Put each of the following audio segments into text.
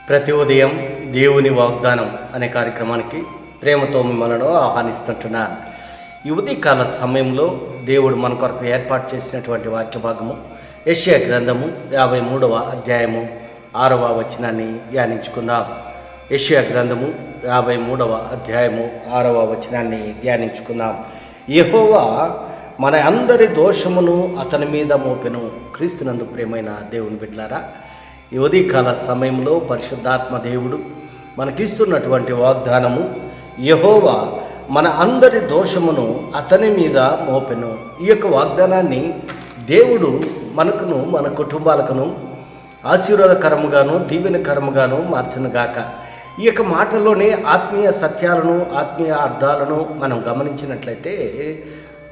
ప్రతి ఉదయం దేవుని వాగ్దానం అనే కార్యక్రమానికి ప్రేమతో మిమ్మల్ని ఆహ్వానిస్తుంటున్నాను. ఈ ఉదయకాల సమయంలో దేవుడు మన కొరకు ఏర్పాటు చేసినటువంటి వాక్య భాగము యెషయా గ్రంథము 53వ అధ్యాయము 6వ వచనాన్ని ధ్యానించుకుందాం. యెషయా గ్రంథము 53వ అధ్యాయము 6వ వచనాన్ని ధ్యానించుకుందాం. యెహోవా మన అందరి దోషమును అతని మీద మోపెను. క్రీస్తునందు ప్రియమైన దేవుని బిడ్డలారా, ఈ ఉదయకాల సమయంలో పరిశుద్ధాత్మ దేవుడు మనకిస్తున్నటువంటి వాగ్దానము, యెహోవా మన అందరి దోషమును అతని మీద మోపెను. ఈ యొక్క వాగ్దానాన్ని దేవుడు మనకును మన కుటుంబాలకును ఆశీర్వాదకరముగాను దీవెనకరముగాను మార్చునుగాక. ఈ యొక్క మాటల్లోనే ఆత్మీయ సత్యాలను ఆత్మీయ అర్థాలను మనం గమనించినట్లయితే,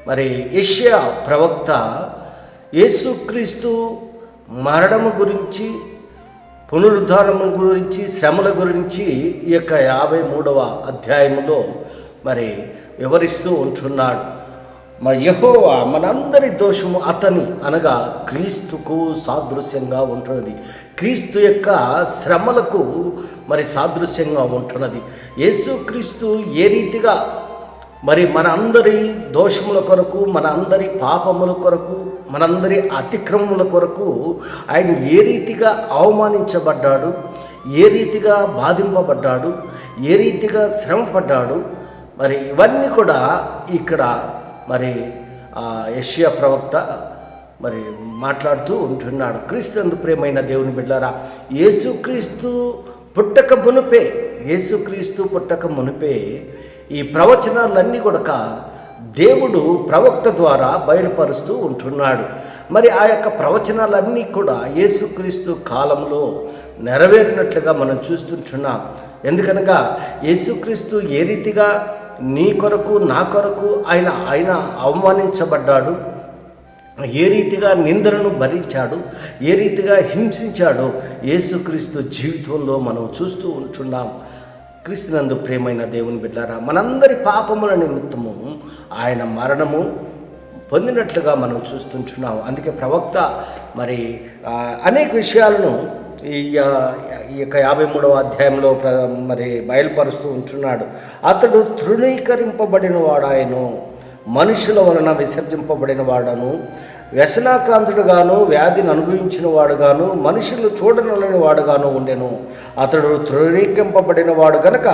మరి యెషయా ప్రవక్త యేసుక్రీస్తు మరణము గురించి, పునరుద్ధానము గురించి, శ్రమల గురించి ఈ యొక్క 53వ అధ్యాయములో మరి వివరిస్తూ ఉంటున్నాడు. మరి యెహోవా మనందరి దోషము అతని అనగా క్రీస్తుకు సాదృశ్యంగా ఉంటున్నది. క్రీస్తు యొక్క శ్రమలకు మరి సాదృశ్యంగా ఉంటున్నది. యేసుక్రీస్తు ఏ రీతిగా మరి మన అందరి దోషముల కొరకు, మన అందరి పాపముల కొరకు, మనందరి అతిక్రమముల కొరకు ఆయన ఏ రీతిగా అవమానించబడ్డాడు, ఏ రీతిగా బాధింపబడ్డాడు, ఏ రీతిగా శ్రమపడ్డాడు, మరి ఇవన్నీ కూడా ఇక్కడ మరి యెషయా ప్రవక్త మరి మాట్లాడుతూ ఉంటున్నాడు. క్రీస్తునందు ప్రియమైన దేవుని బిడ్డలారా, యేసుక్రీస్తు పుట్టక మునిపే ఈ ప్రవచనాలన్నీ కూడా దేవుడు ప్రవక్త ద్వారా బయలుపరుస్తూ ఉంటున్నాడు. మరి ఆ యొక్క ప్రవచనాలన్నీ కూడా యేసుక్రీస్తు కాలంలో నెరవేరినట్లుగా మనం చూస్తుంటున్నాం. ఎందుకనగా యేసుక్రీస్తు ఏ రీతిగా నీ కొరకు నా కొరకు ఆయన అవమానించబడ్డాడు, ఏ రీతిగా నిందలను భరించాడు, ఏ రీతిగా హింసించాడో యేసుక్రీస్తు జీవితంలో మనం చూస్తూ ఉంటున్నాం. క్రీస్తునందు ప్రియమైన దేవుని బిడ్డలారా, మనందరి పాపముల నిమిత్తము ఆయన మరణము పొందినట్లుగా మనం చూస్తుంటున్నాం. అందుకే ప్రవక్త మరి అనేక విషయాలను ఈ యొక్క 53వ అధ్యాయంలో మరి బయలుపరుస్తూ ఉంటున్నాడు. అతడు తృణీకరింపబడిన వాడాయను, మనుషుల వలన విసర్జింపబడిన వాడను, వ్యసనాక్రాంతుడుగాను, వ్యాధిని అనుభవించిన వాడుగాను, మనుషులు చూడనలని వాడుగాను ఉండెను. అతడు తృణీకరింపబడిన వాడు గనక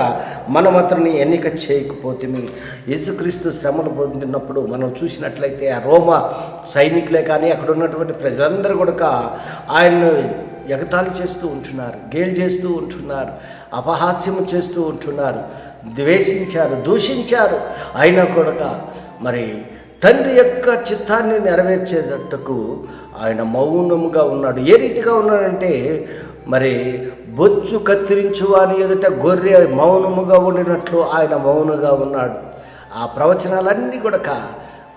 మనం అతన్ని ఎన్నిక చేయకపోతేమి. యేసుక్రీస్తు శ్రమను పొందినప్పుడు మనం చూసినట్లయితే ఆ రోమా సైనికులే కానీ అక్కడ ఉన్నటువంటి ప్రజలందరూ కూడా ఆయన్ను ఎగతాళి చేస్తూ ఉంటున్నారు, గేలి చేస్తూ ఉంటున్నారు, అపహాస్యము చేస్తూ ఉంటున్నారు, ద్వేషించారు, దూషించారు. అయినా కూడా మరి తండ్రి యొక్క చిత్తాన్ని నెరవేర్చేటట్టుకు ఆయన మౌనముగా ఉన్నాడు. ఏ రీతిగా ఉన్నాడంటే, మరి బొచ్చు కత్తిరించు అని ఎదుట గొర్రె మౌనముగా ఉండినట్లు ఆయన మౌనంగా ఉన్నాడు. ఆ ప్రవచనాలన్నీ కూడా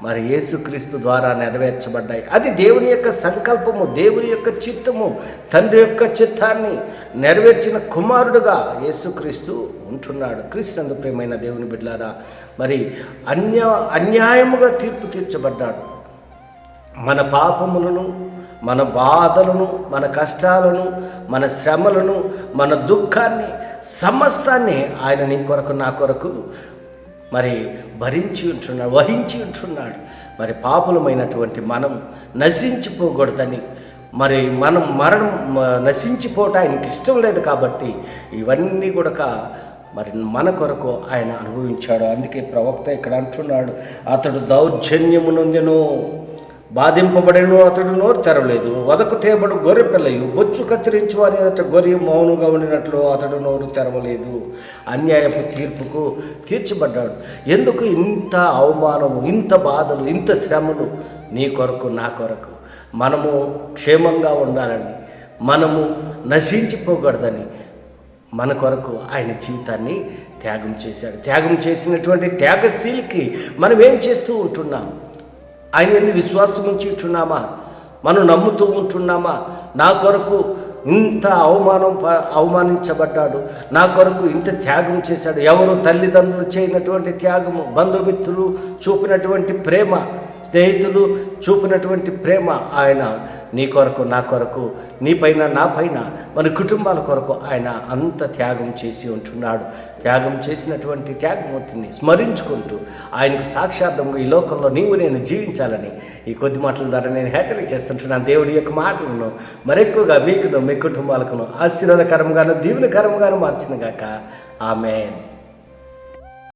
మరి యేసుక్రీస్తు ద్వారా నెరవేర్చబడ్డాయి. అది దేవుని యొక్క సంకల్పము, దేవుని యొక్క చిత్తము. తండ్రి యొక్క చిత్తాన్ని నెరవేర్చిన కుమారుడుగా యేసుక్రీస్తు ఉంటున్నాడు. క్రీస్తునందు ప్రియమైన దేవుని బిడ్డలారా, మరి అన్యాయముగా తీర్పు తీర్చబడ్డాడు. మన పాపములను, మన బాధలను, మన కష్టాలను, మన శ్రమలను, మన దుఃఖాన్ని సమస్తాన్ని ఆయన నీ కొరకు నా కొరకు మరి వహించి ఉంటున్నాడు. మరి పాపులమైనటువంటి మనం నశించిపోకూడదని, మరి మరణం నశించిపోవటం ఆయనకి ఇష్టం లేదు కాబట్టి ఇవన్నీ కూడా మరి మన కొరకు ఆయన అనుభవించాడు. అందుకే ప్రవక్త ఇక్కడ అంటున్నాడు, అతడు దౌర్జన్యము నొందెను, బాధింపబడెను, అతడు నోరు తెరవలేదు. వదకు తేబడు గొర్రె పిల్లయు, బొచ్చు కత్తిరించు అని అతడు గొర్రె మౌనంగా ఉండినట్లు అతడు నోరు తెరవలేదు. అన్యాయపు తీర్పుకు తీర్చబడ్డాడు. ఎందుకు ఇంత అవమానము, ఇంత బాధలు, ఇంత శ్రమలు? నీ కొరకు నా కొరకు మనము క్షేమంగా ఉండాలని, మనము నశించిపోకూడదని మన కొరకు ఆయన జీవితాన్ని త్యాగం చేశాడు. త్యాగం చేసినటువంటి త్యాగశీలికి మనం ఏం చేస్తూ ఉంటున్నాం? ఆయన ఎందుకు విశ్వాసం ఉంచి ఉంటున్నామా? మనం నమ్ముతూ ఉంటున్నామా? నా కొరకు ఇంత అవమానించబడ్డాడు, నా కొరకు ఇంత త్యాగం చేశాడు. ఎవరు తల్లిదండ్రులు చేయనటువంటి త్యాగము, బంధుమిత్రులు చూపినటువంటి ప్రేమ, స్నేహితులు చూపినటువంటి ప్రేమ ఆయన నీ కొరకు, నా కొరకు, నీ పైన, నా పైన, మన కుటుంబాల కొరకు ఆయన అంత త్యాగం చేసి ఉంటున్నాడు. త్యాగం చేసినటువంటి త్యాగమూర్తిని స్మరించుకుంటూ ఆయనకు సాక్షార్థంగా ఈ లోకంలో నీవు నేను జీవించాలని ఈ కొద్ది మాటల ద్వారా నేను హెచ్చరిక చేస్తుంటున్నాను. దేవుడి యొక్క మాటలను మరెక్కువగా మీకును, మీ కుటుంబాలకును ఆశీర్వాదకరంగాను, దీవెనకరంగాను మార్చినగాక. ఆమేన్.